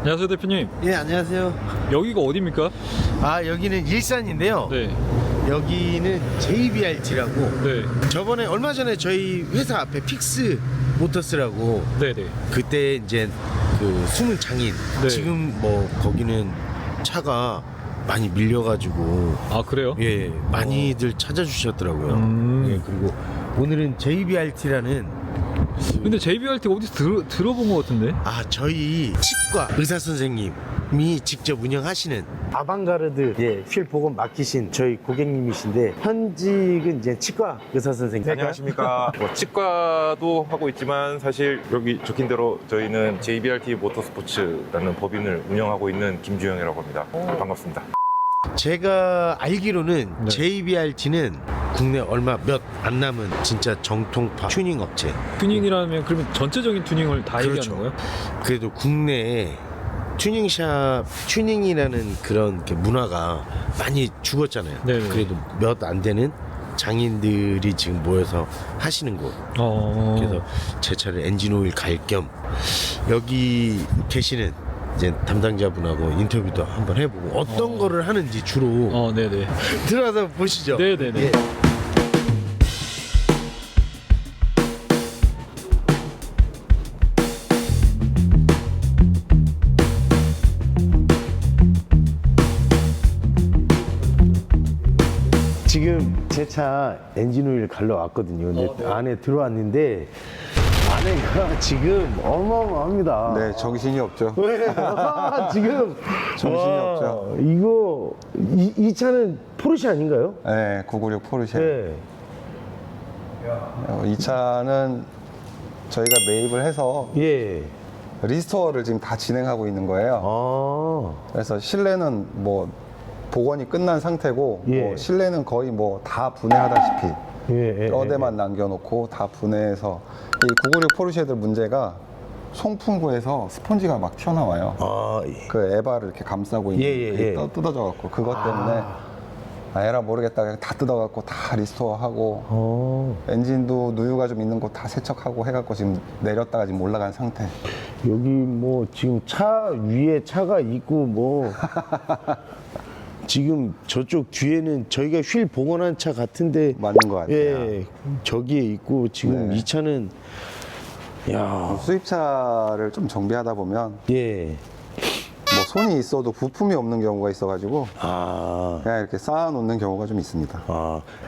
안녕하세요 대표님. 예, 안녕하세요. 여기가 어디입니까? 아, 여기는 일산인데요. 네. 여기는 JBRT라고. 네. 저번에 얼마 전에 저희 회사 앞에 픽스 모터스라고 네네. 그때 이제 그 숨은 장인. 네. 지금 뭐 거기는 차가 많이 밀려가지고 아 그래요? 예, 많이들 찾아주셨더라고요. 예, 그리고 오늘은 JBRT라는 근데 JBRT 어디서 들어본 것 같은데? 아, 저희 치과 의사 선생님이 직접 운영하시는 아방가르드 휠 복원 맡기신 저희 고객님이신데 현직은 이제 치과 의사 선생님. 안녕하십니까. 뭐 치과도 하고 있지만 사실 여기 적힌 대로 저희는 JBRT 모터스포츠라는 법인을 운영하고 있는 김주영이라고 합니다. 반갑습니다. 제가 알기로는 네. JBRT는 국내 얼마 몇 안 남은 진짜 정통파 튜닝 업체. 튜닝이라면 그러면 전체적인 튜닝을 다 그렇죠. 얘기하는 거예요? 그래도 국내에 튜닝샵, 튜닝이라는 그런 게 문화가 많이 죽었잖아요. 네네. 그래도 몇 안 되는 장인들이 지금 모여서 하시는 곳. 그래서 제 차를 엔진오일 갈 겸 여기 계시는 이제 담당자분하고 인터뷰도 한번 해보고 어떤 거를 하는지 주로 네네. 들어가서 보시죠. 네네네. 예. 지금 제 차 엔진오일 갈러 왔거든요. 근데 네. 안에 들어왔는데 안에가 지금 어마어마합니다. 네, 정신이 없죠. 왜? 지금 정신이 와, 없죠. 이거 이 차는 포르쉐 아닌가요? 네, 996 포르쉐. 네. 이 차는 저희가 매입을 해서 예. 리스토어를 지금 다 진행하고 있는 거예요. 아. 그래서 실내는 뭐 복원이 끝난 상태고 예. 뭐 실내는 거의 뭐 다 분해하다시피 예. 뼈대만 남겨놓고 다 분해해서 이 996 포르쉐들 문제가 송풍구에서 스펀지가 막 튀어나와요. 아. 그 에바를 이렇게 감싸고 있는 예, 그게 예. 뜯어져 갖고 그것 때문에 에라 모르겠다 그냥 다 뜯어 갖고 다 리스토어하고 엔진도 누유가 좀 있는 곳 다 세척하고 해갖고 지금 내렸다가 지금 올라간 상태. 여기 뭐 지금 차 위에 차가 있고 뭐 지금 저쪽 뒤에는 저희가 휠 복원한 차 같은데 맞는 것 같아요. 예, 저기에 있고 지금 네. 이 차는 야, 수입차를 좀 정비하다 보면 예, 뭐 손이 있어도 부품이 없는 경우가 있어가지고 아, 그냥 이렇게 쌓아놓는 경우가 좀 있습니다.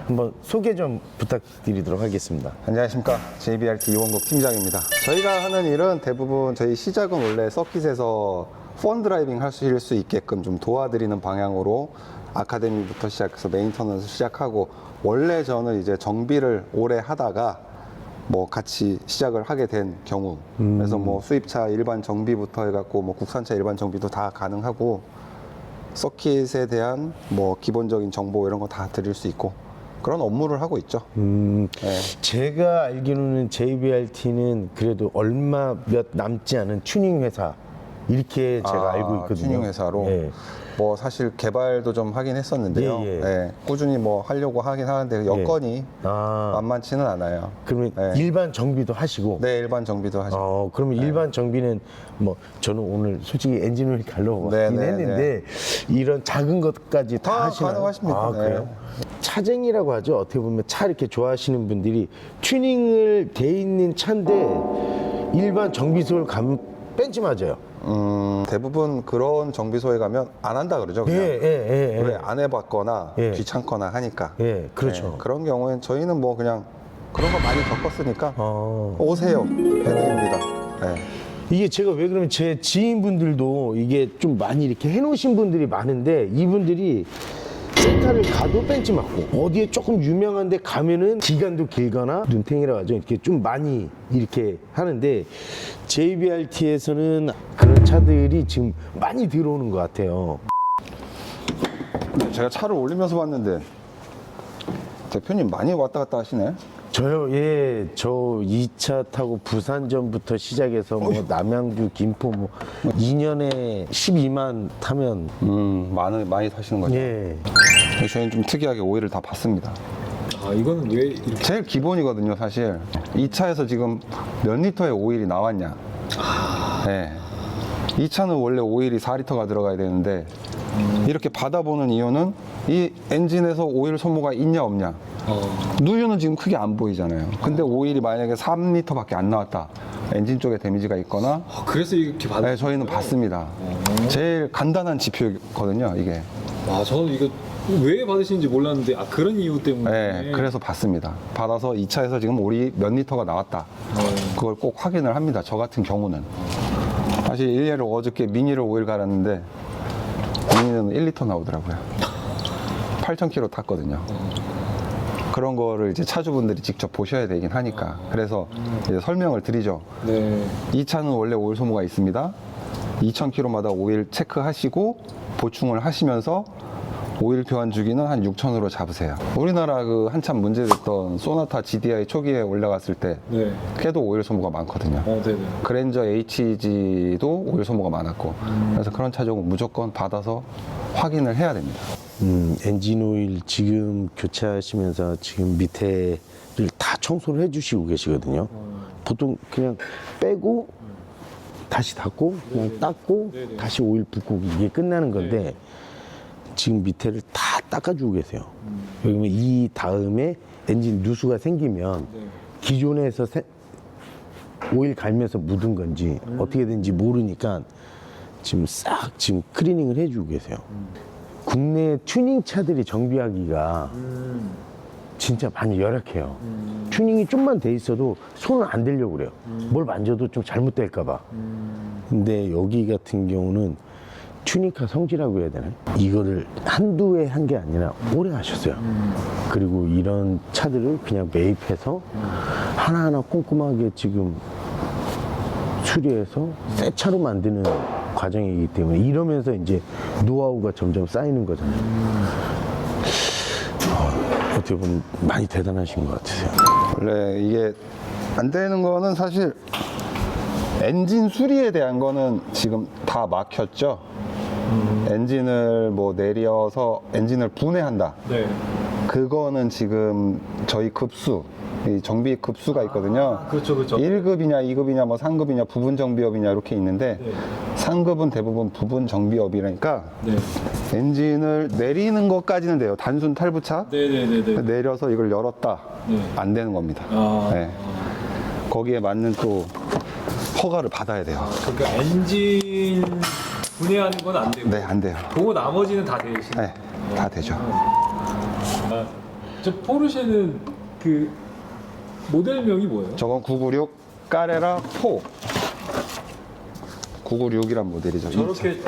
한번 소개 좀 부탁드리도록 하겠습니다. 안녕하십니까. JBRT 이원국 팀장입니다. 저희가 하는 일은 대부분 저희 시작은 원래 서킷에서 펀 드라이빙 하실 수 있게끔 좀 도와드리는 방향으로 아카데미부터 시작해서 메인터넌스 시작하고, 원래 저는 이제 정비를 오래 하다가 뭐 같이 시작을 하게 된 경우, 그래서 뭐 수입차 일반 정비부터 해갖고 뭐 국산차 일반 정비도 다 가능하고 서킷에 대한 뭐 기본적인 정보 이런 거 다 드릴 수 있고 그런 업무를 하고 있죠. 네. 제가 알기로는 JBRT는 그래도 얼마 몇 남지 않은 튜닝 회사 이렇게 제가 알고 있거든요. 튜닝 회사로 예. 뭐 사실 개발도 좀 하긴 했었는데요. 예, 예. 예, 꾸준히 뭐 하려고 하긴 하는데 여건이 만만치는 않아요. 그러면 네. 일반 정비도 하시고. 네, 일반 정비도 하죠. 그러면 일반 정비는 뭐 저는 오늘 솔직히 엔진오일 갈러 네, 왔긴 네, 했는데 이런 작은 것까지 다 다 하시나요? 가능하십니다. 아, 네. 그래요? 차쟁이라고 하죠. 어떻게 보면 차 이렇게 좋아하시는 분들이 튜닝을 돼 있는 차인데 일반 정비소를 가면 뺀지 맞아요. 대부분 그런 정비소에 가면 안 한다 그러죠. 그냥. 예. 왜 안 해봤거나 예. 귀찮거나 하니까. 예, 그렇죠. 그런 경우엔 저희는 뭐 그냥 그런 거 많이 겪었으니까 어. 오세요. 해드립니다. 네. 이게 제가 왜 그러면 제 지인분들도 이게 좀 많이 이렇게 해놓으신 분들이 많은데 이분들이 센터를 가도 벤치 맞고 어디에 조금 유명한데 가면은 기간도 길거나 눈탱이라고 하죠. 이렇게 좀 많이 이렇게 하는데 JBRT에서는 그런 차들이 지금 많이 들어오는 것 같아요. 제가 차를 올리면서 봤는데 대표님 많이 왔다 갔다 하시네. 저요, 예, 저 2차 타고 부산전부터 시작해서 뭐 남양주, 김포 뭐 2년에 12만 타면 많이 타시는 거죠. 예. 저희는 좀 특이하게 오일을 다 받습니다. 아 이거는 왜 이렇게? 제일 기본이거든요, 사실. 이 차에서 지금 몇 리터의 오일이 나왔냐. 네. 이 차는 원래 오일이 4리터가 들어가야 되는데 이렇게 받아보는 이유는 이 엔진에서 오일 소모가 있냐 없냐. 누유는 지금 크게 안 보이잖아요. 근데 오일이 만약에 3리터밖에 안 나왔다. 엔진 쪽에 데미지가 있거나. 그래서 이렇게 받. 네, 저희는 받습니다. 제일 간단한 지표거든요, 이게. 저는 이거 왜 받으시는지 몰랐는데 그런 이유 때문에. 네, 그래서 받습니다. 받아서 이 차에서 지금 오일이 몇 리터가 나왔다. 그걸 꼭 확인을 합니다. 저 같은 경우는. 사실 일례로 어저께 미니를 오일 갈았는데 미니는 1리터 나오더라고요. 8,000km 탔거든요. 그런 거를 이제 차주분들이 직접 보셔야 되긴 하니까. 그래서 이제 설명을 드리죠. 네. 이 차는 원래 오일 소모가 있습니다. 2,000km마다 오일 체크하시고 보충을 하시면서 오일 교환 주기는 한 6,000으로 잡으세요. 우리나라 그 한참 문제됐던 소나타 GDI 초기에 올라갔을 때 네. 걔도 오일 소모가 많거든요. 네네. 그랜저 HG도 오일 소모가 많았고 그래서 그런 차종은 무조건 받아서 확인을 해야 됩니다. 엔진 오일 지금 교체하시면서 지금 밑에를 다 청소를 해주시고 계시거든요. 보통 그냥 빼고 다시 닫고 그냥 닦고 네네. 다시 오일 붓고 이게 끝나는 건데 지금 밑에를 다 닦아주고 계세요. 그러면 이 다음에 엔진 누수가 생기면 기존에서 오일 갈면서 묻은 건지 어떻게 된지 모르니까 지금 싹 지금 클리닝을 해주고 계세요. 국내 튜닝 차들이 정비하기가 진짜 많이 열악해요. 튜닝이 좀만 돼 있어도 손을 안 대려고 그래요. 뭘 만져도 좀 잘못될까봐. 근데 여기 같은 경우는 튜닝카 성지라고 해야 되나요? 이거를 한두 해 한 게 아니라 오래 하셨어요. 그리고 이런 차들을 그냥 매입해서 하나하나 꼼꼼하게 지금 수리해서 새 차로 만드는 과정이기 때문에 이러면서 이제 노하우가 점점 쌓이는 거잖아요. 어떻게 보면 많이 대단하신 것 같으세요. 원래 이게 안 되는 거는 사실 엔진 수리에 대한 거는 지금 다 막혔죠. 엔진을 뭐 내려서 엔진을 분해한다. 네. 그거는 지금 저희 급수, 이 정비 급수가 있거든요. 그렇죠, 그렇죠. 1급이냐, 2급이냐, 뭐 상급이냐, 부분 정비업이냐 이렇게 있는데 네. 상급은 대부분 부분 정비업이라니까 네. 엔진을 내리는 것까지는 돼요. 단순 탈부차 네네네네. 내려서 이걸 열었다 네. 안 되는 겁니다. 아. 거기에 맞는 또 허가를 받아야 돼요. 그러니까 엔진 분해하는 건 안 되고. 네, 안 돼요. 그거 나머지는 다 되시네. 네, 다 되죠. 저 포르쉐는 그 모델명이 뭐예요? 저건 996 까레라 4. 996이란 모델이죠. 저렇게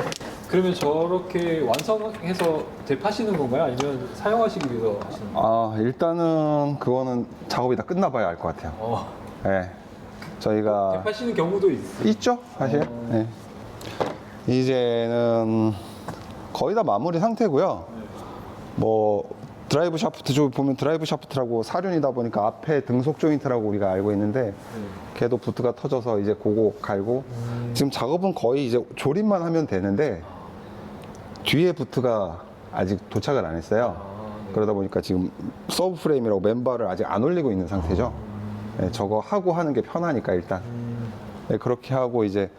그러면 저렇게 완성해서 대파시는 건가요? 아니면 사용하시기 위해서 하시는 건가요? 아, 일단은 그거는 작업이 다 끝나봐야 알 것 같아요. 네. 저희가 대파시는 경우도 있죠, 사실. 네. 이제는 거의 다 마무리 상태고요. 뭐 드라이브 샤프트 쪽 보면 드라이브 샤프트라고 사륜이다 보니까 앞에 등속 조인트라고 우리가 알고 있는데 걔도 부트가 터져서 이제 그거 갈고 지금 작업은 거의 이제 조립만 하면 되는데 뒤에 부트가 아직 도착을 안 했어요. 그러다 보니까 지금 서브 프레임이라고 맨발을 아직 안 올리고 있는 상태죠. 네, 저거 하고 하는 게 편하니까 일단 네, 그렇게 하고 이제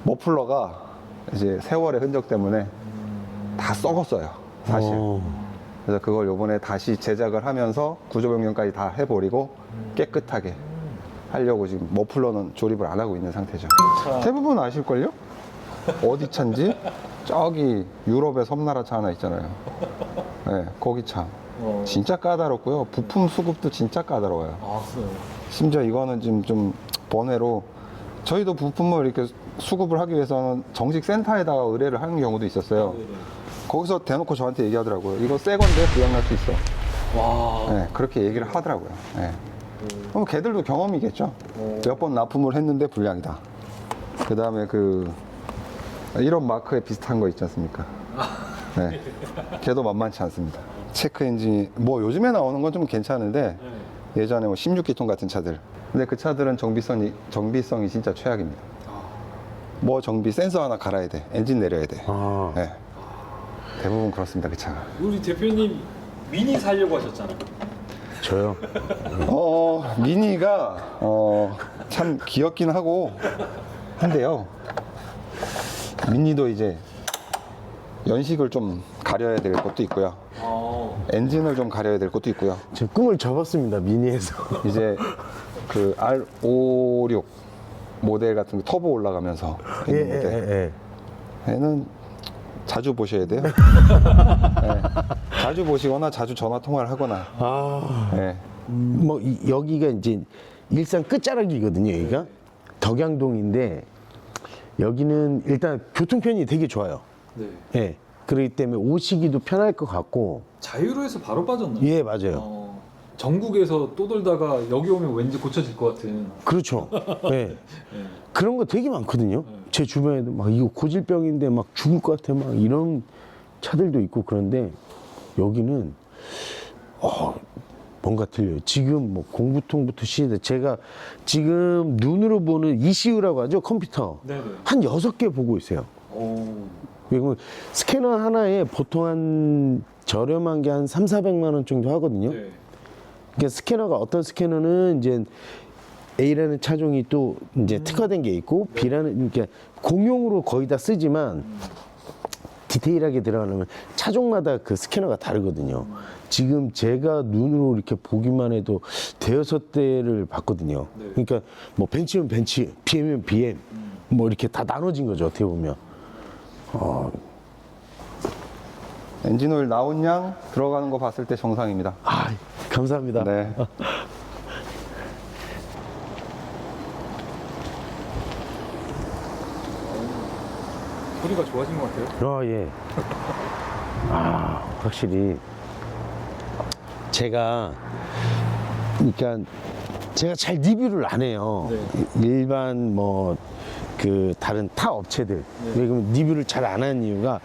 머플러가 이제 세월의 흔적 때문에 다 썩었어요, 사실. 그래서 그걸 요번에 다시 제작을 하면서 구조 변경까지 다 해버리고 깨끗하게 하려고 지금 머플러는 조립을 안 하고 있는 상태죠. 대부분 아실걸요? 어디 차인지? 저기 유럽의 섬나라 차 하나 있잖아요. 네, 거기 차. 진짜 까다롭고요. 부품 수급도 진짜 까다로워요. 아, 그래요? 심지어 이거는 지금 좀 번외로 저희도 부품을 이렇게 수급을 하기 위해서는 정식 센터에다가 의뢰를 하는 경우도 있었어요. 거기서 대놓고 저한테 얘기하더라고요. 이거 새 건데 부양할 수 있어. 와. 네, 그렇게 얘기를 하더라고요. 네. 그럼 걔들도 경험이겠죠. 몇 번 납품을 했는데 불량이다. 그 다음에 이런 마크에 비슷한 거 있지 않습니까? 네. 걔도 만만치 않습니다. 체크 엔진이 뭐 요즘에 나오는 건 좀 괜찮은데 예전에 뭐 16기통 같은 차들. 근데 그 차들은 정비성이 진짜 최악입니다. 뭐 정비 센서 하나 갈아야 돼. 엔진 내려야 돼. 네. 대부분 그렇습니다, 그 차가. 우리 대표님 미니 사려고 하셨잖아요. 저요? 미니가 참 귀엽긴 하고 한데요. 미니도 이제 연식을 좀 가려야 될 것도 있고요. 엔진을 좀 가려야 될 것도 있고요. 제 꿈을 접었습니다, 미니에서. 이제 그 R56 모델 같은 게 터보 올라가면서 예, 있는 모델. 얘는 자주 보셔야 돼요. 네. 자주 보시거나 자주 전화 통화를 하거나. 아, 네. 뭐 여기가 이제 일산 끝자락이거든요. 여기가 덕양동인데 여기는 일단 교통편이 되게 좋아요. 네. 예. 그렇기 때문에 오시기도 편할 것 같고. 자유로에서 바로 빠졌나요? 예, 맞아요. 전국에서 또 돌다가 여기 오면 왠지 고쳐질 것 같은. 그렇죠. 예. 네. 그런 거 되게 많거든요. 제 주변에도 막 이거 고질병인데 막 죽을 것 같아 막 이런 차들도 있고 그런데 여기는 뭔가 틀려요. 지금 뭐 공구통부터 시작해 제가 지금 눈으로 보는 ECU라고 하죠. 컴퓨터. 네네. 한 6개 보고 있어요. 그리고 스캐너 하나에 보통 한 저렴한 게 한 300~400만 원 정도 하거든요. 네. 그러니까 스캐너가 어떤 스캐너는 이제 A라는 차종이 또 이제 특화된 게 있고 B라는 그러니까 공용으로 거의 다 쓰지만 디테일하게 들어가려면 차종마다 그 스캐너가 다르거든요. 지금 제가 눈으로 이렇게 보기만 해도 대여섯 대를 봤거든요. 네. 그러니까 뭐 벤츠면 벤츠, BM이면 BM 뭐 이렇게 다 나눠진 거죠. 어떻게 보면. 엔진 오일 나온 양 들어가는 거 봤을 때 정상입니다. 아, 감사합니다. 네. 소리가 좋아진 것 같아요. 예. 확실히 제가 그러니까 제가 잘 리뷰를 안 해요. 네. 일반 뭐 그 다른 타 업체들 왜냐면 리뷰를 잘 안 하는 이유가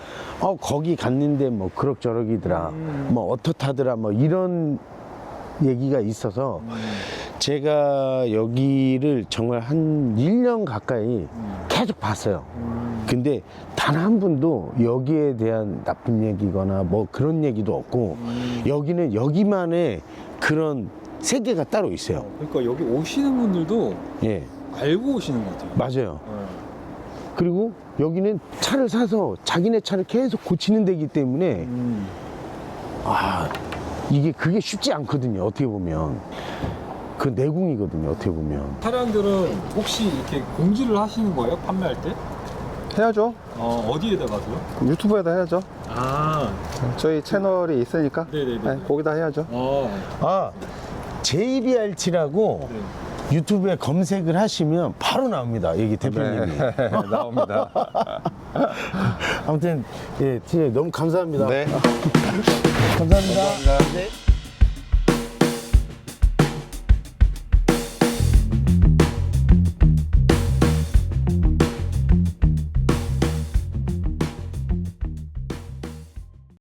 거기 갔는데 뭐 그럭저럭이더라 뭐 어떻다더라 뭐 이런 얘기가 있어서 제가 여기를 정말 한 1년 가까이 계속 봤어요. 근데 단 한 분도 여기에 대한 나쁜 얘기거나 뭐 그런 얘기도 없고 여기는 여기만의 그런 세계가 따로 있어요. 그러니까 여기 오시는 분들도 예, 알고 오시는 것 같아요. 맞아요. 네. 그리고 여기는 차를 사서 자기네 차를 계속 고치는 데이기 때문에 이게 그게 쉽지 않거든요. 어떻게 보면 그 내공이거든요. 어떻게 보면. 차량들은 혹시 이렇게 공지를 하시는 거예요? 판매할 때? 해야죠. 어디에다가서요? 유튜브에다 해야죠. 아, 저희 채널이 있으니까 네네네. 네, 거기다 해야죠. JBRT라고 네. 유튜브에 검색을 하시면 바로 나옵니다. 여기 대표님이. 네, 나옵니다. 아무튼 예, 팀장님 너무 감사합니다. 네. 감사합니다. 네.